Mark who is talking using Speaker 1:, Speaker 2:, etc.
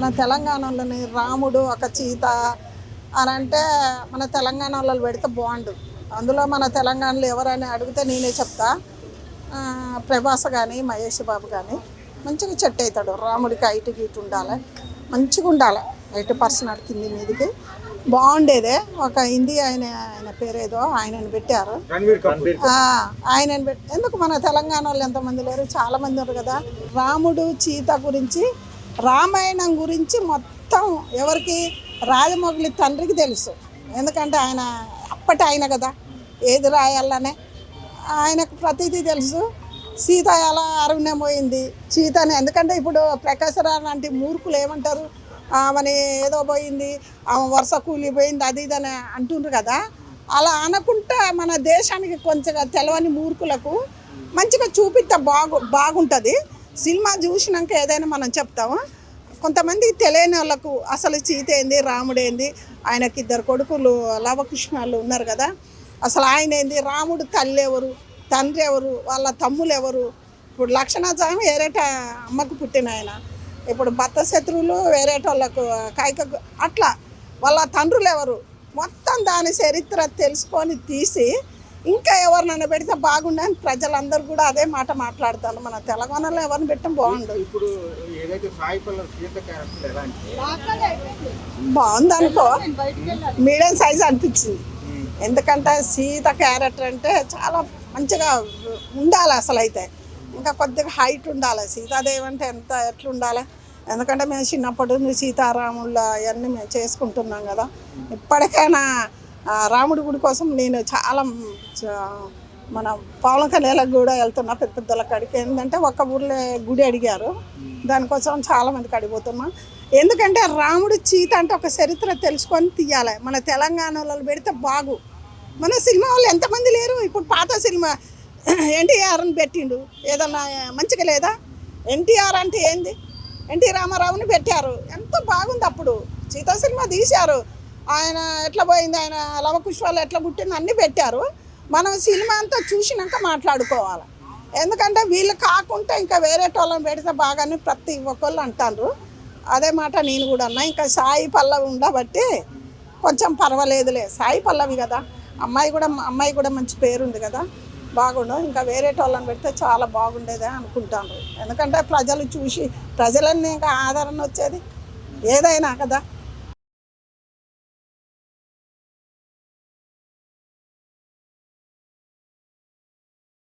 Speaker 1: మన తెలంగాణలోని రాముడు ఒక చీత అని అంటే మన తెలంగాణలో పెడితే బాగుండు. అందులో మన తెలంగాణలో ఎవరైనా అడిగితే నేనే చెప్తా. ప్రభాస్ కానీ మహేష్ బాబు కానీ మంచిగా చెట్టు అవుతాడు. రాముడికి హైట్ గీట్ ఉండాలి, మంచిగా ఉండాలి. 80% కింది మీదికి బాగుండేదే. ఒక హిందీ ఆయన పేరేదో ఆయనని పెట్టారు. ఆయనని ఎందుకు మన తెలంగాణ వాళ్ళు ఎంతమంది లేరు, చాలామంది ఉన్నారు కదా. రాముడు సీత గురించి, రామాయణం గురించి మొత్తం ఎవరికి, రాజమౌళి తండ్రికి తెలుసు. ఎందుకంటే ఆయన అప్పటి ఆయన కదా, ఏది రాయాలనే ఆయనకు ప్రతిదీ తెలుసు. సీత ఎలా అరణ్యం పోయింది సీతని, ఎందుకంటే ఇప్పుడు ప్రకాశరావు లాంటి మూర్ఖులు ఏమంటారు, ఆమెని ఏదో పోయింది, ఆమె వరుస కూలిపోయింది అది ఇదని అంటుండ్రు కదా. అలా అనకుండా మన దేశానికి కొంచెం తెలవని మూర్ఖులకు మంచిగా చూపిస్తే బాగుంటుంది. సినిమా చూసినాక ఏదైనా మనం చెప్తాము. కొంతమందికి తెలియని వాళ్ళకు అసలు సీత ఏంది, రాముడు ఏంది, ఆయనకి 2 కొడుకులు లవకుష్మాలు ఉన్నారు కదా, అసలు ఆయన ఏంది, రాముడు తల్లి ఎవరు, తండ్రి ఎవరు, వాళ్ళ తమ్ములు ఎవరు. ఇప్పుడు లక్షణాచారం వేరేట అమ్మకు పుట్టిన ఆయన, ఇప్పుడు భర్త శత్రువులు వేరేటోళ్ళకు కాయకు, అట్లా వాళ్ళ తండ్రులు ఎవరు, మొత్తం దాని చరిత్ర తెలుసుకొని తీసి ఇంకా ఎవరినైనా పెడితే బాగుండని ప్రజలందరూ కూడా అదే మాట మాట్లాడతారు. మన తెలంగాణలో ఎవరిని పెట్టడం బాగుండు. బాగుంది అనుకో, మీడియం సైజ్ అనిపించింది. ఎందుకంటే సీత క్యారెక్టర్ అంటే చాలా మంచిగా ఉండాలి. అసలు అయితే ఇంకా కొద్దిగా హైట్ ఉండాలి. సీతాదేవి అంటే ఎట్లా ఉండాలి, ఎందుకంటే మేము చిన్నప్పటి నుంచి సీతారాముల అవన్నీ మేము చేసుకుంటున్నాం కదా. ఇప్పటికైనా రాముడి గుడి కోసం నేను చాలా మన పవన్ కళ్యాణ్ కూడా వెళ్తున్నా, పెద్ద పెద్దల కాడికి. ఏంటంటే ఒక్క ఊర్లో గుడి అడిగారు, దానికోసం చాలామందికి అడిగిపోతున్నాం. ఎందుకంటే రాముడు సీత అంటే ఒక చరిత్ర తెలుసుకొని తీయాలి. మన తెలంగాణలో పెడితే బాగు. మన సినిమా వాళ్ళు ఎంతమంది లేరు. ఇప్పుడు పాత సినిమా ఎన్టీఆర్ అని పెట్టిండు, ఏదన్నా మంచిగా లేదా? ఎన్టీఆర్ అంటే ఏంది, ఎన్టీ రామారావుని పెట్టారు, ఎంతో బాగుంది. అప్పుడు సీతా సినిమా తీశారు, ఆయన ఎట్లా పోయింది, ఆయన లవకుష్వాలు ఎట్లా పుట్టింది అన్నీ పెట్టారు. మనం సినిమా అంతా చూసినాక మాట్లాడుకోవాలి. ఎందుకంటే వీళ్ళు కాకుండా ఇంకా వేరే వాళ్ళని పెడితే బాగానే ప్రతి ఒక్కళ్ళు అంటారు. అదే మాట నేను కూడా అన్నా. ఇంకా సాయి పల్లవి ఉండబట్టి కొంచెం పర్వాలేదులే, సాయి పల్లవి కదా, అమ్మాయి కూడా మంచి పేరుంది కదా, బాగుండు. ఇంకా వేరే వాళ్ళని పెడితే చాలా బాగుండేదే అనుకుంటాను. ఎందుకంటే ప్రజలు చూసి ప్రజలన్నీ ఇంకా ఆదరణ వచ్చేది ఏదైనా కదా.